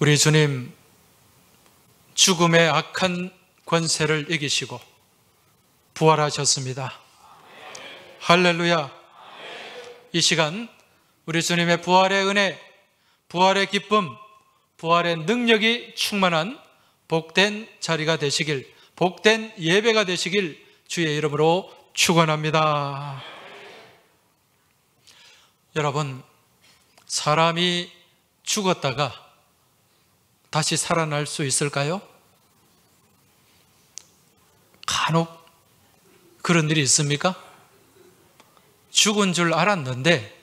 우리 주님 죽음의 악한 권세를 이기시고 부활하셨습니다. 할렐루야. 이 시간 우리 주님의 부활의 은혜, 부활의 기쁨, 부활의 능력이 충만한 복된 자리가 되시길, 복된 예배가 되시길 주의 이름으로 축원합니다. 여러분, 사람이 죽었다가 다시 살아날 수 있을까요? 간혹 그런 일이 있습니까? 죽은 줄 알았는데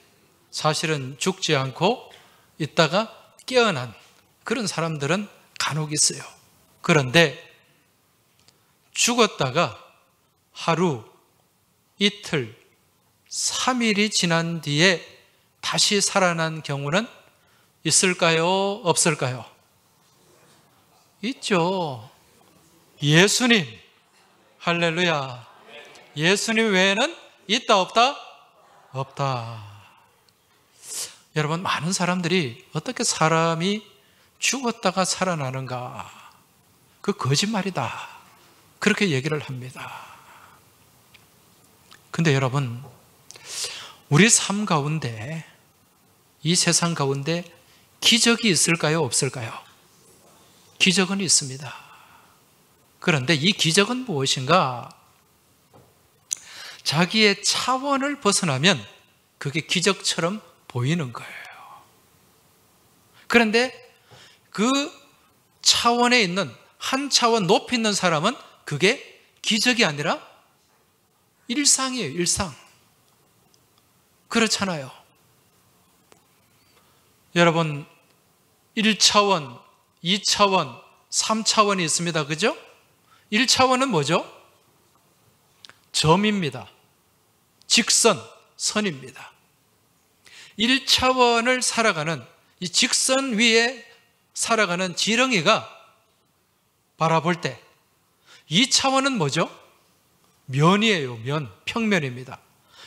사실은 죽지 않고 있다가 깨어난 그런 사람들은 간혹 있어요. 그런데 죽었다가 하루, 이틀, 3일이 지난 뒤에 다시 살아난 경우는 있을까요? 없을까요? 있죠. 예수님, 할렐루야. 예수님 외에는 있다 없다? 없다. 여러분, 많은 사람들이 어떻게 사람이 죽었다가 살아나는가? 그 거짓말이다, 그렇게 얘기를 합니다. 근데 여러분, 우리 삶 가운데, 이 세상 가운데 기적이 있을까요? 없을까요? 기적은 있습니다. 그런데 이 기적은 무엇인가? 자기의 차원을 벗어나면 그게 기적처럼 보이는 거예요. 그런데 그 차원에 있는, 한 차원 높이 있는 사람은 그게 기적이 아니라 일상이에요. 일상. 그렇잖아요. 여러분, 1차원, 2차원, 3차원이 있습니다. 그죠? 1차원은 뭐죠? 점입니다. 직선, 선입니다. 1차원을 살아가는, 이 직선 위에 살아가는 지렁이가 바라볼 때 2차원은 뭐죠? 면이에요. 면, 평면입니다.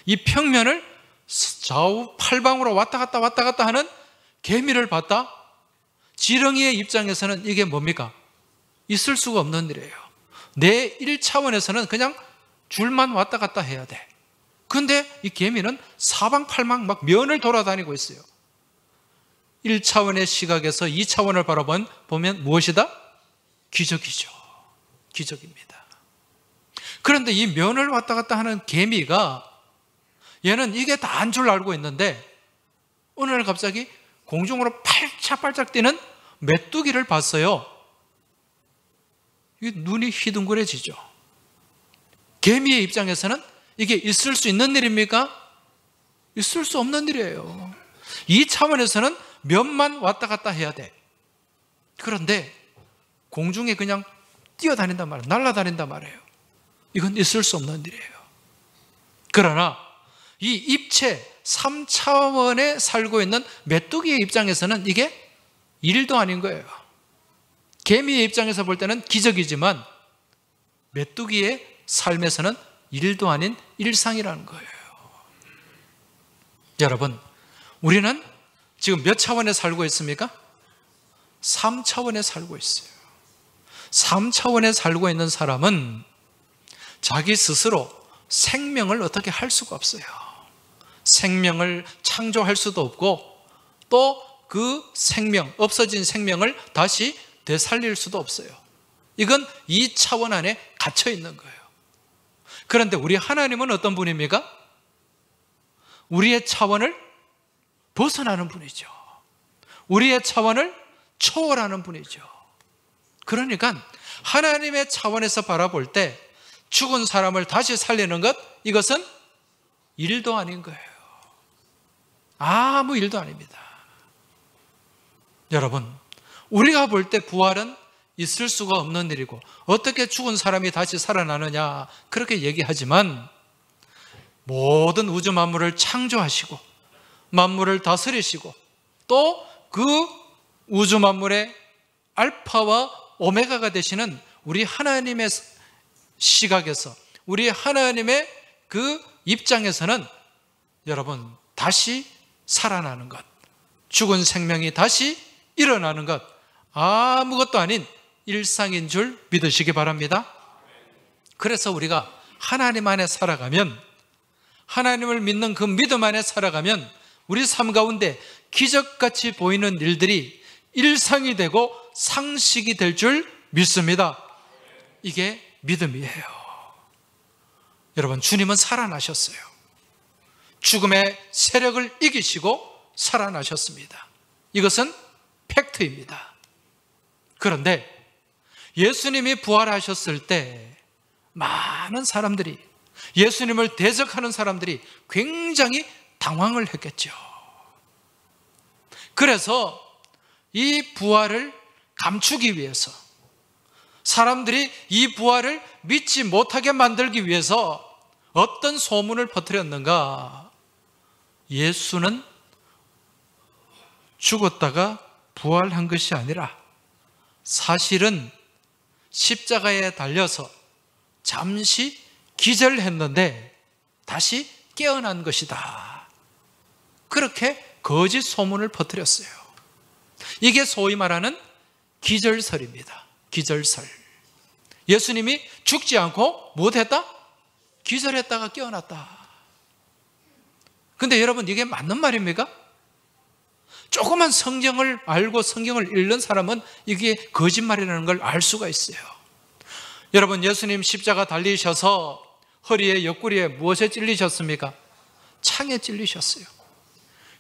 이 평면을 좌우 팔방으로 왔다 갔다 하는 개미를 봤다? 지렁이의 입장에서는 이게 뭡니까? 있을 수가 없는 일이에요. 내 1차원에서는 그냥 줄만 왔다 갔다 해야 돼. 근데 이 개미는 사방팔방 막 면을 돌아다니고 있어요. 1차원의 시각에서 2차원을 바라보면 무엇이다? 기적이죠. 기적입니다. 그런데 이 면을 왔다 갔다 하는 개미가, 얘는 이게 다인 줄 알고 있는데 어느 날 갑자기 공중으로 팔짝팔짝 뛰는 메뚜기를 봤어요. 이게 눈이 휘둥그레지죠. 개미의 입장에서는 이게 있을 수 있는 일입니까? 있을 수 없는 일이에요. 이 차원에서는 면만 왔다 갔다 해야 돼. 그런데 공중에 그냥 뛰어다닌단 말이에요. 날아다닌단 말이에요. 이건 있을 수 없는 일이에요. 그러나 이 입체 3차원에 살고 있는 메뚜기의 입장에서는 이게 일도 아닌 거예요. 개미의 입장에서 볼 때는 기적이지만 메뚜기의 삶에서는 일도 아닌 일상이라는 거예요. 여러분, 우리는 지금 몇 차원에 살고 있습니까? 3차원에 살고 있어요. 3차원에 살고 있는 사람은 자기 스스로 생명을 어떻게 할 수가 없어요. 생명을 창조할 수도 없고 또 그 생명, 없어진 생명을 다시 되살릴 수도 없어요. 이건 2차원 안에 갇혀 있는 거예요. 그런데 우리 하나님은 어떤 분입니까? 우리의 차원을 벗어나는 분이죠. 우리의 차원을 초월하는 분이죠. 그러니까 하나님의 차원에서 바라볼 때 죽은 사람을 다시 살리는 것, 이것은 일도 아닌 거예요. 아무 일도 아닙니다. 여러분, 우리가 볼 때 부활은 있을 수가 없는 일이고 어떻게 죽은 사람이 다시 살아나느냐, 그렇게 얘기하지만 모든 우주 만물을 창조하시고 만물을 다스리시고 또 그 우주 만물의 알파와 오메가가 되시는 우리 하나님의 시각에서, 우리 하나님의 그 입장에서는 여러분, 다시 살아나는 것, 죽은 생명이 다시 일어나는 것, 아무것도 아닌 일상인 줄 믿으시기 바랍니다. 그래서 우리가 하나님 안에 살아가면, 하나님을 믿는 그 믿음 안에 살아가면 우리 삶 가운데 기적같이 보이는 일들이 일상이 되고 상식이 될 줄 믿습니다. 이게 믿음이에요. 여러분, 주님은 살아나셨어요. 죽음의 세력을 이기시고 살아나셨습니다. 이것은 팩트입니다. 그런데 예수님이 부활하셨을 때 많은 사람들이, 예수님을 대적하는 사람들이 굉장히 당황을 했겠죠. 그래서 이 부활을 감추기 위해서, 사람들이 이 부활을 믿지 못하게 만들기 위해서 어떤 소문을 퍼뜨렸는가? 예수는 죽었다가 부활한 것이 아니라 사실은 십자가에 달려서 잠시 기절했는데 다시 깨어난 것이다. 그렇게 거짓 소문을 퍼뜨렸어요. 이게 소위 말하는 기절설입니다. 기절설. 예수님이 죽지 않고 무엇했다? 기절했다가 깨어났다. 근데 여러분, 이게 맞는 말입니까? 조그만 성경을 알고 성경을 읽는 사람은 이게 거짓말이라는 걸 알 수가 있어요. 여러분, 예수님 십자가 달리셔서 허리에, 옆구리에 무엇에 찔리셨습니까? 창에 찔리셨어요.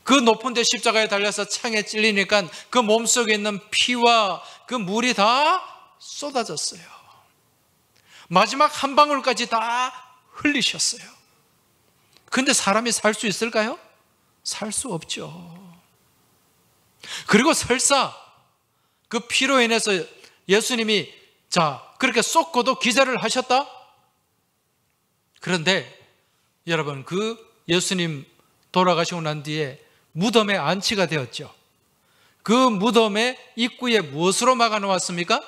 그 높은 데 십자가에 달려서 창에 찔리니까 그 몸속에 있는 피와 그 물이 다 쏟아졌어요. 마지막 한 방울까지 다 흘리셨어요. 근데 사람이 살 수 있을까요? 살 수 없죠. 그리고 설사 그 피로 인해서 예수님이 그렇게 쏟고도 기절을 하셨다? 그런데 여러분, 그 예수님 돌아가시고 난 뒤에 무덤에 안치가 되었죠. 그 무덤의 입구에 무엇으로 막아놓았습니까?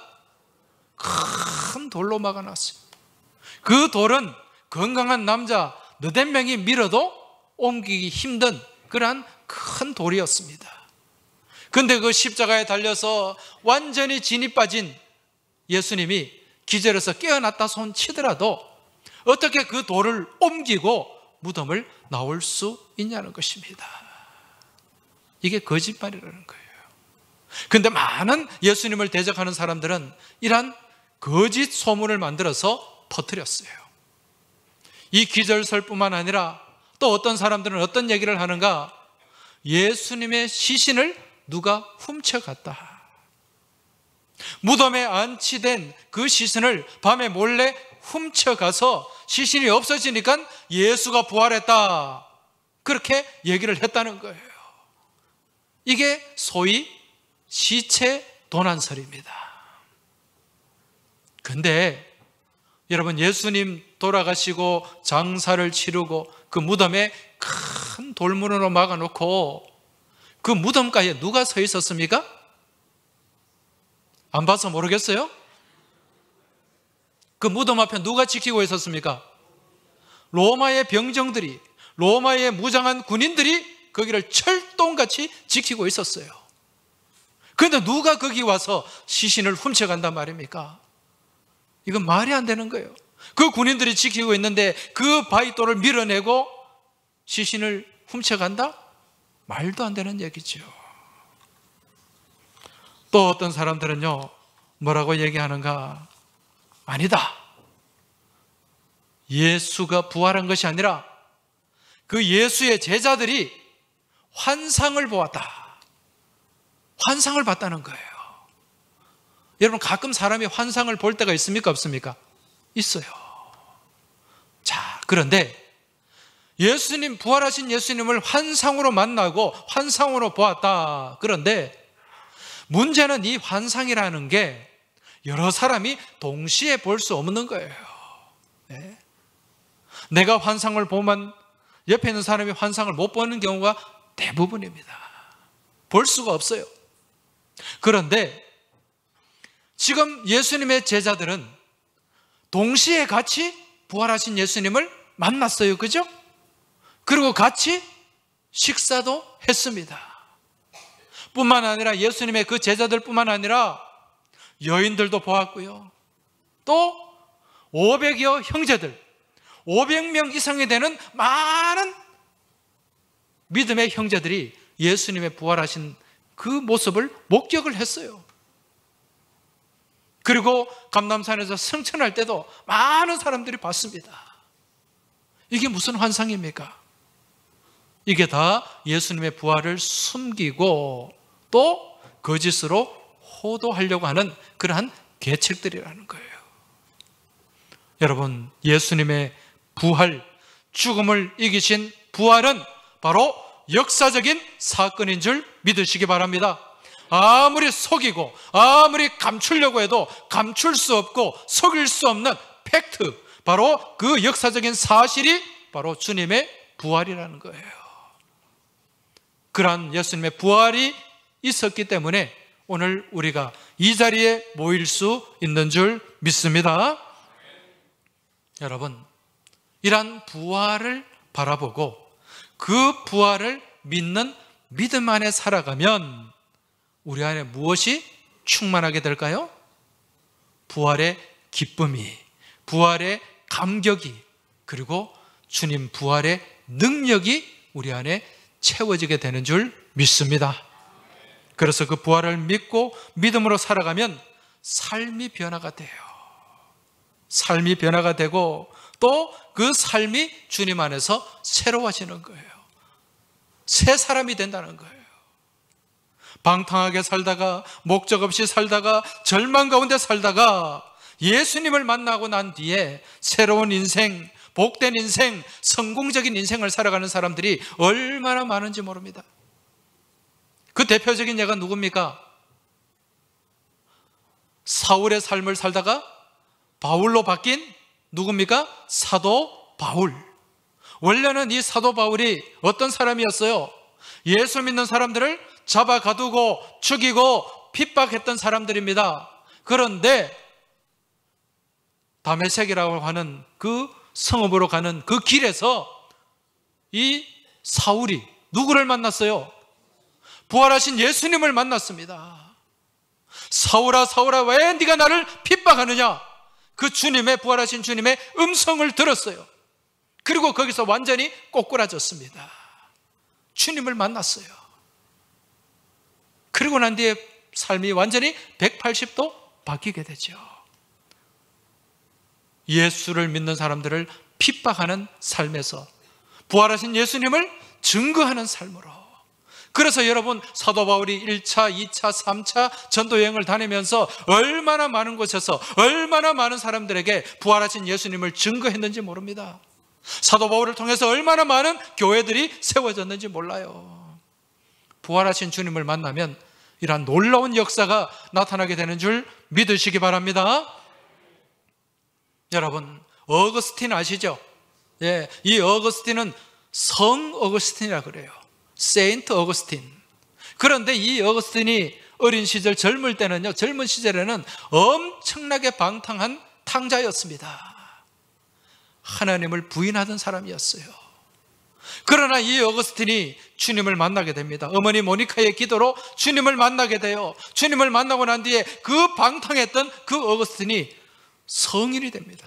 큰 돌로 막아놨어요. 그 돌은 건강한 남자 너댓 명이 밀어도 옮기기 힘든 그러한 큰 돌이었습니다. 근데 그 십자가에 달려서 완전히 진이 빠진 예수님이 기절해서 깨어났다 손 치더라도 어떻게 그 돌을 옮기고 무덤을 나올 수 있냐는 것입니다. 이게 거짓말이라는 거예요. 근데 많은 예수님을 대적하는 사람들은 이러한 거짓 소문을 만들어서 퍼뜨렸어요. 이 기절설뿐만 아니라 또 어떤 사람들은 어떤 얘기를 하는가? 예수님의 시신을 누가 훔쳐갔다. 무덤에 안치된 그 시신을 밤에 몰래 훔쳐가서 시신이 없어지니까 예수가 부활했다. 그렇게 얘기를 했다는 거예요. 이게 소위 시체 도난설입니다. 근데 여러분, 예수님 돌아가시고 장사를 치르고 그 무덤에 큰 돌문으로 막아놓고 그 무덤가에 누가 서 있었습니까? 안 봐서 모르겠어요? 그 무덤 앞에 누가 지키고 있었습니까? 로마의 병정들이, 로마의 무장한 군인들이 거기를 철동같이 지키고 있었어요. 그런데 누가 거기 와서 시신을 훔쳐간단 말입니까? 이건 말이 안 되는 거예요. 그 군인들이 지키고 있는데 그 바위돌을 밀어내고 시신을 훔쳐간다? 말도 안 되는 얘기죠. 또 어떤 사람들은요, 뭐라고 얘기하는가? 아니다. 예수가 부활한 것이 아니라 그 예수의 제자들이 환상을 보았다. 환상을 봤다는 거예요. 여러분, 가끔 사람이 환상을 볼 때가 있습니까? 없습니까? 있어요. 자, 그런데 예수님, 부활하신 예수님을 환상으로 만나고 환상으로 보았다. 그런데 문제는 이 환상이라는 게 여러 사람이 동시에 볼 수 없는 거예요. 네. 내가 환상을 보면 옆에 있는 사람이 환상을 못 보는 경우가 대부분입니다. 볼 수가 없어요. 그런데 지금 예수님의 제자들은 동시에 같이 부활하신 예수님을 만났어요. 그죠? 그리고 같이 식사도 했습니다. 뿐만 아니라 예수님의 그 제자들뿐만 아니라 여인들도 보았고요. 또 500여 형제들, 500명 이상이 되는 많은 믿음의 형제들이 예수님의 부활하신 그 모습을 목격을 했어요. 그리고 감람산에서 승천할 때도 많은 사람들이 봤습니다. 이게 무슨 환상입니까? 이게 다 예수님의 부활을 숨기고 또 거짓으로 호도하려고 하는 그러한 계책들이라는 거예요. 여러분, 예수님의 부활, 죽음을 이기신 부활은 바로 역사적인 사건인 줄 믿으시기 바랍니다. 아무리 속이고 아무리 감추려고 해도 감출 수 없고 속일 수 없는 팩트, 바로 그 역사적인 사실이 바로 주님의 부활이라는 거예요. 그러한 예수님의 부활이 있었기 때문에 오늘 우리가 이 자리에 모일 수 있는 줄 믿습니다. 여러분, 이러한 부활을 바라보고 그 부활을 믿는 믿음 안에 살아가면 우리 안에 무엇이 충만하게 될까요? 부활의 기쁨이, 부활의 감격이, 그리고 주님 부활의 능력이 우리 안에 채워지게 되는 줄 믿습니다. 그래서 그 부활을 믿고 믿음으로 살아가면 삶이 변화가 돼요. 삶이 변화가 되고 또 그 삶이 주님 안에서 새로워지는 거예요. 새 사람이 된다는 거예요. 방탕하게 살다가, 목적 없이 살다가, 절망 가운데 살다가 예수님을 만나고 난 뒤에 새로운 인생, 복된 인생, 성공적인 인생을 살아가는 사람들이 얼마나 많은지 모릅니다. 그 대표적인 예가 누굽니까? 사울의 삶을 살다가 바울로 바뀐 누굽니까? 사도 바울. 원래는 이 사도 바울이 어떤 사람이었어요? 예수 믿는 사람들을 잡아 가두고 죽이고 핍박했던 사람들입니다. 그런데 다메섹이라고 하는 그 성읍으로 가는 그 길에서 이 사울이 누구를 만났어요? 부활하신 예수님을 만났습니다. 사울아 사울아 왜 네가 나를 핍박하느냐? 그 주님의, 부활하신 주님의 음성을 들었어요. 그리고 거기서 완전히 꼬꾸라졌습니다. 주님을 만났어요. 그리고 난 뒤에 삶이 완전히 180도 바뀌게 되죠. 예수를 믿는 사람들을 핍박하는 삶에서 부활하신 예수님을 증거하는 삶으로. 그래서 여러분, 사도 바울이 1차, 2차, 3차 전도 여행을 다니면서 얼마나 많은 곳에서 얼마나 많은 사람들에게 부활하신 예수님을 증거했는지 모릅니다. 사도 바울을 통해서 얼마나 많은 교회들이 세워졌는지 몰라요. 부활하신 주님을 만나면 이러한 놀라운 역사가 나타나게 되는 줄 믿으시기 바랍니다. 여러분, 어거스틴 아시죠? 예, 이 어거스틴은 성 어거스틴이라고 그래요. 세인트 어거스틴. 그런데 이 어거스틴이 어린 시절, 젊을 때는요, 젊은 시절에는 엄청나게 방탕한 탕자였습니다. 하나님을 부인하던 사람이었어요. 그러나 이 어거스틴이 주님을 만나게 됩니다. 어머니 모니카의 기도로 주님을 만나게 돼요. 주님을 만나고 난 뒤에 그 방탕했던 그 어거스틴이 성인이 됩니다.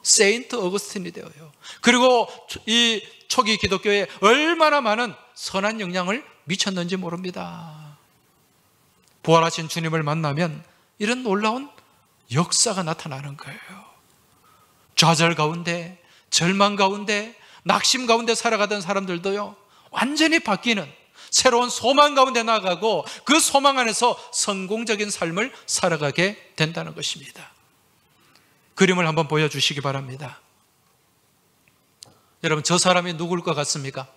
세인트 어거스틴이 되어요. 그리고 이 초기 기독교에 얼마나 많은 선한 영향을 미쳤는지 모릅니다. 부활하신 주님을 만나면 이런 놀라운 역사가 나타나는 거예요. 좌절 가운데, 절망 가운데, 낙심 가운데 살아가던 사람들도요, 완전히 바뀌는 새로운 소망 가운데 나가고 그 소망 안에서 성공적인 삶을 살아가게 된다는 것입니다. 그림을 한번 보여주시기 바랍니다. 여러분, 저 사람이 누구일 것 같습니까?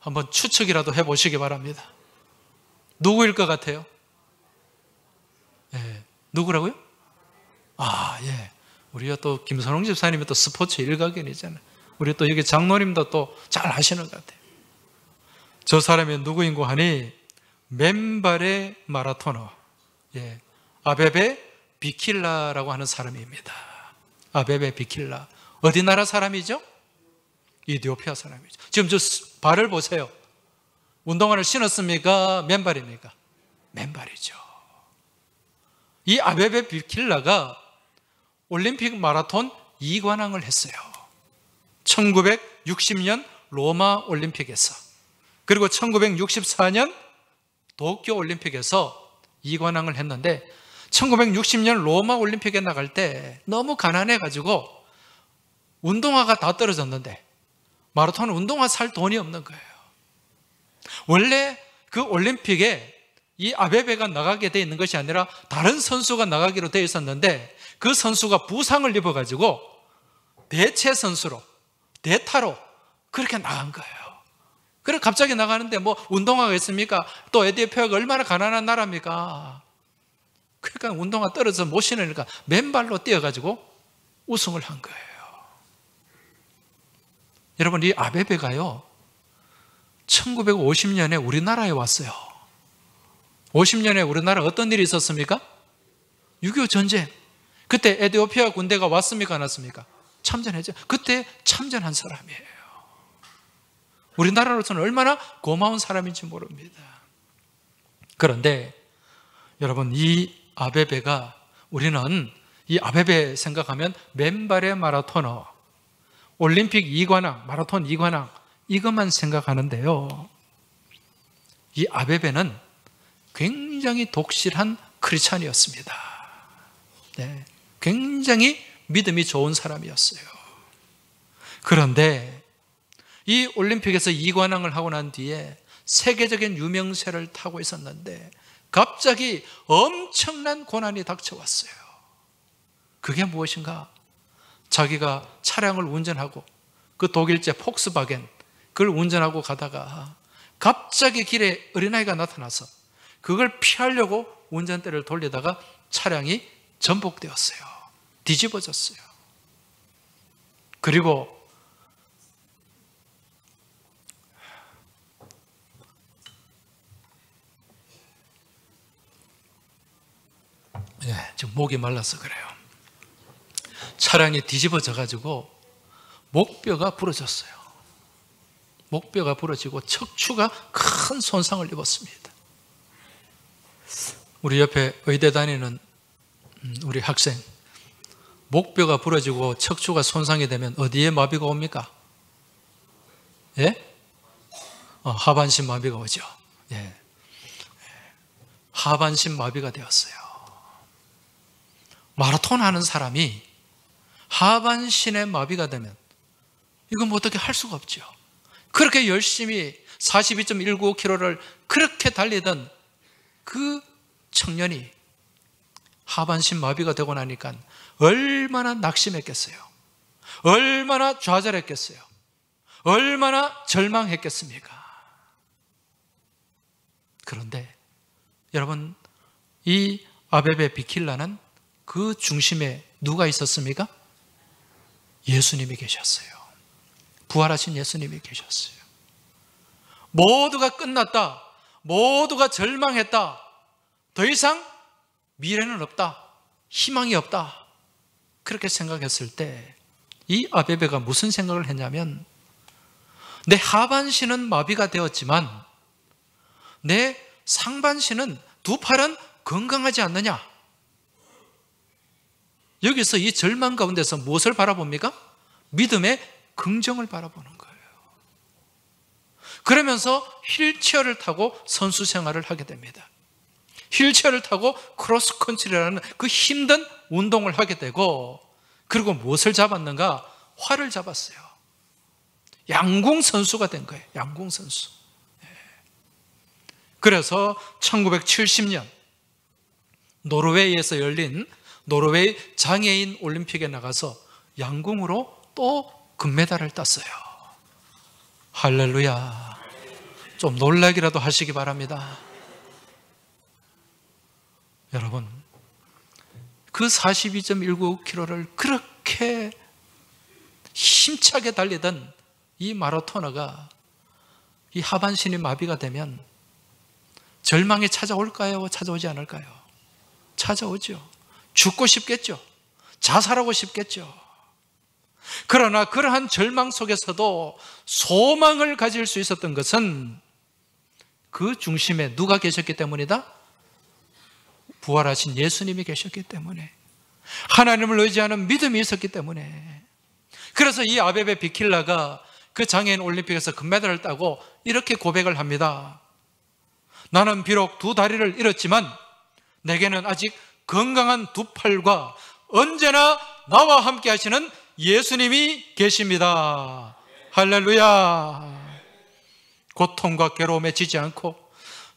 한번 추측이라도 해보시기 바랍니다. 누구일 것 같아요? 예, 누구라고요? 아, 예. 우리가 또 김선홍 집사님이 또 스포츠 일가견이잖아요. 우리 또 여기 장로님도 또 잘 아시는 것 같아요. 저 사람이 누구인고 하니 맨발의 마라토너, 예, 아베베 비킬라라고 하는 사람입니다. 아베베 비킬라. 어디 나라 사람이죠? 이디오피아 사람이죠. 지금 저 발을 보세요. 운동화를 신었습니까? 맨발입니까? 맨발이죠. 이 아베베 비킬라가 올림픽 마라톤 2관왕을 했어요. 1960년 로마 올림픽에서, 그리고 1964년 도쿄 올림픽에서 2관왕을 했는데, 1960년 로마 올림픽에 나갈 때 너무 가난해가지고 운동화가 다 떨어졌는데 마라톤 운동화 살 돈이 없는 거예요. 원래 그 올림픽에 이 아베베가 나가게 돼 있는 것이 아니라 다른 선수가 나가기로 되어 있었는데, 그 선수가 부상을 입어가지고 대체 선수로, 대타로 그렇게 나간 거예요. 그래 갑자기 나가는데 뭐 운동화가 있습니까? 또 에티오피아가 얼마나 가난한 나라입니까? 그러니까 운동화 떨어져서 못 신으니까 맨발로 뛰어가지고 우승을 한 거예요. 여러분, 이 아베베가요 1950년에 우리나라에 왔어요. 50년에 우리나라 어떤 일이 있었습니까? 6.25 전쟁. 그때 에티오피아 군대가 왔습니까? 안 왔습니까? 참전했죠. 그때 참전한 사람이에요. 우리나라로서는 얼마나 고마운 사람인지 모릅니다. 그런데 여러분, 이 아베베가, 우리는 이 아베베 생각하면 맨발의 마라토너, 올림픽 2관왕, 마라톤 2관왕, 이것만 생각하는데요. 이 아베베는 굉장히 독실한 크리스찬이었습니다. 네, 굉장히 믿음이 좋은 사람이었어요. 그런데 이 올림픽에서 2관왕을 하고 난 뒤에 세계적인 유명세를 타고 있었는데 갑자기 엄청난 고난이 닥쳐왔어요. 그게 무엇인가? 자기가 차량을 운전하고, 그 독일제 폭스바겐, 그걸 운전하고 가다가 갑자기 길에 어린아이가 나타나서 그걸 피하려고 운전대를 돌리다가 차량이 전복되었어요. 뒤집어졌어요. 그리고 지금 목이 말라서 그래요. 차량이 뒤집어져 가지고 목뼈가 부러졌어요. 목뼈가 부러지고 척추가 큰 손상을 입었습니다. 우리 옆에 의대 다니는 우리 학생, 목뼈가 부러지고 척추가 손상이 되면 어디에 마비가 옵니까? 예? 하반신 마비가 오죠. 예. 하반신 마비가 되었어요. 마라톤 하는 사람이 하반신에 마비가 되면 이건 뭐 어떻게 할 수가 없죠. 그렇게 열심히 42.195km를 그렇게 달리던 그 청년이 하반신 마비가 되고 나니까 얼마나 낙심했겠어요. 얼마나 좌절했겠어요. 얼마나 절망했겠습니까? 그런데 여러분, 이 아베베 비킬라는 그 중심에 누가 있었습니까? 예수님이 계셨어요. 부활하신 예수님이 계셨어요. 모두가 끝났다, 모두가 절망했다, 더 이상 미래는 없다, 희망이 없다, 그렇게 생각했을 때 이 아베베가 무슨 생각을 했냐면, 내 하반신은 마비가 되었지만 내 상반신은, 두 팔은 건강하지 않느냐. 여기서 이 절망 가운데서 무엇을 바라봅니까? 믿음의 긍정을 바라보는 거예요. 그러면서 휠체어를 타고 선수 생활을 하게 됩니다. 휠체어를 타고 크로스컨트리라는 그 힘든 운동을 하게 되고, 그리고 무엇을 잡았는가? 활을 잡았어요. 양궁 선수가 된 거예요. 양궁 선수. 그래서 1970년 노르웨이에서 열린 노르웨이 장애인 올림픽에 나가서 양궁으로 또 금메달을 땄어요. 할렐루야. 좀 놀라기라도 하시기 바랍니다. 여러분, 그 42.195km를 그렇게 힘차게 달리던 이 마라토너가 이 하반신이 마비가 되면 절망이 찾아올까요? 찾아오지 않을까요? 찾아오죠. 죽고 싶겠죠. 자살하고 싶겠죠. 그러나 그러한 절망 속에서도 소망을 가질 수 있었던 것은 그 중심에 누가 계셨기 때문이다? 부활하신 예수님이 계셨기 때문에, 하나님을 의지하는 믿음이 있었기 때문에. 그래서 이 아베베 비킬라가 그 장애인 올림픽에서 금메달을 따고 이렇게 고백을 합니다. 나는 비록 두 다리를 잃었지만 내게는 아직 건강한 두 팔과 언제나 나와 함께 하시는 예수님이 계십니다. 할렐루야. 고통과 괴로움에 지지 않고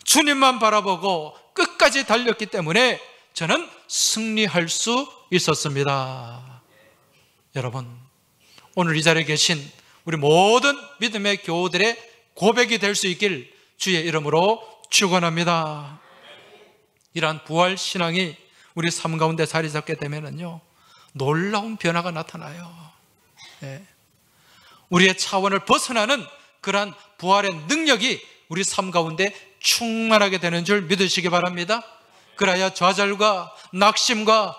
주님만 바라보고 끝까지 달렸기 때문에 저는 승리할 수 있었습니다. 여러분, 오늘 이 자리에 계신 우리 모든 믿음의 교우들의 고백이 될 수 있길 주의 이름으로 축원합니다. 이러한 부활 신앙이 우리 삶 가운데 자리 잡게 되면은요, 놀라운 변화가 나타나요. 네. 우리의 차원을 벗어나는 그러한 부활의 능력이 우리 삶 가운데 충만하게 되는 줄 믿으시기 바랍니다. 그래야 좌절과 낙심과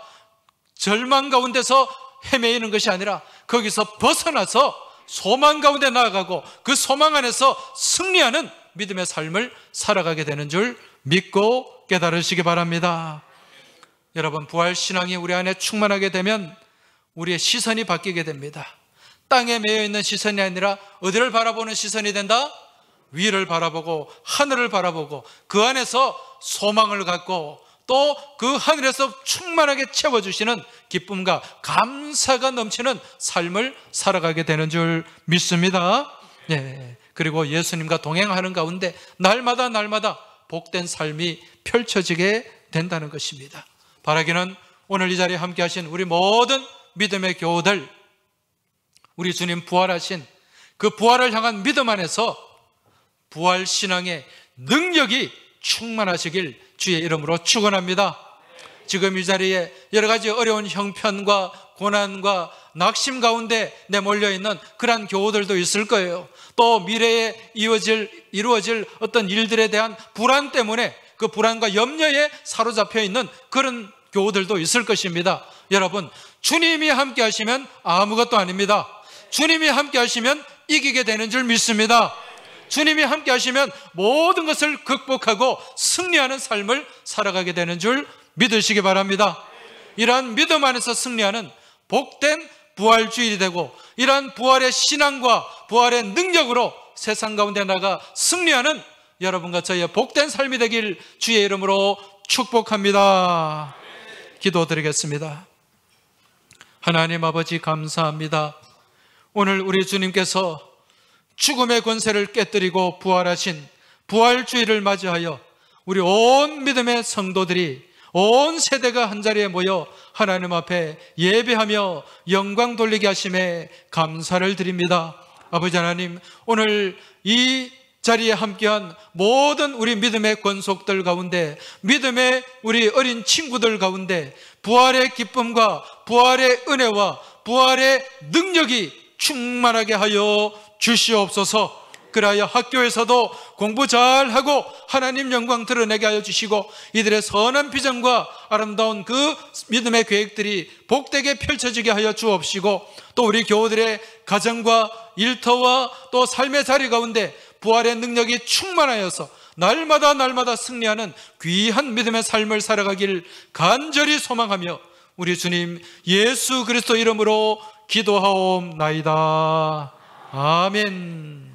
절망 가운데서 헤매이는 것이 아니라 거기서 벗어나서 소망 가운데 나아가고 그 소망 안에서 승리하는 믿음의 삶을 살아가게 되는 줄 믿고 깨달으시기 바랍니다. 여러분, 부활 신앙이 우리 안에 충만하게 되면 우리의 시선이 바뀌게 됩니다. 땅에 매여 있는 시선이 아니라 어디를 바라보는 시선이 된다? 위를 바라보고 하늘을 바라보고 그 안에서 소망을 갖고 또 그 하늘에서 충만하게 채워주시는 기쁨과 감사가 넘치는 삶을 살아가게 되는 줄 믿습니다. 네. 그리고 예수님과 동행하는 가운데 날마다 복된 삶이 펼쳐지게 된다는 것입니다. 바라기는 오늘 이 자리에 함께 하신 우리 모든 믿음의 교우들, 우리 주님 부활하신 그 부활을 향한 믿음 안에서 부활 신앙의 능력이 충만하시길 주의 이름으로 축원합니다. 지금 이 자리에 여러 가지 어려운 형편과 고난과 낙심 가운데 내몰려 있는 그러한 교우들도 있을 거예요. 또 미래에 이루어질 어떤 일들에 대한 불안 때문에 그 불안과 염려에 사로잡혀 있는 그런 교우들도 있을 것입니다. 여러분, 주님이 함께 하시면 아무것도 아닙니다. 주님이 함께 하시면 이기게 되는 줄 믿습니다. 주님이 함께 하시면 모든 것을 극복하고 승리하는 삶을 살아가게 되는 줄 믿으시기 바랍니다. 이러한 믿음 안에서 승리하는 복된 부활주일이 되고 이러한 부활의 신앙과 부활의 능력으로 세상 가운데 나가 승리하는 여러분과 저희의 복된 삶이 되길 주의 이름으로 축복합니다. 기도드리겠습니다. 하나님 아버지, 감사합니다. 오늘 우리 주님께서 죽음의 권세를 깨뜨리고 부활하신 부활주일을 맞이하여 우리 온 믿음의 성도들이 온 세대가 한자리에 모여 하나님 앞에 예배하며 영광 돌리게 하심에 감사를 드립니다. 아버지 하나님, 오늘 이 자리에 함께한 모든 우리 믿음의 권속들 가운데, 믿음의 우리 어린 친구들 가운데 부활의 기쁨과 부활의 은혜와 부활의 능력이 충만하게 하여 주시옵소서. 그리하여 학교에서도 공부 잘하고 하나님 영광 드러내게 하여 주시고 이들의 선한 비전과 아름다운 그 믿음의 계획들이 복되게 펼쳐지게 하여 주옵시고 또 우리 교우들의 가정과 일터와 또 삶의 자리 가운데 부활의 능력이 충만하여서 날마다 승리하는 귀한 믿음의 삶을 살아가길 간절히 소망하며 우리 주님 예수 그리스도 이름으로 기도하옵나이다. 아멘.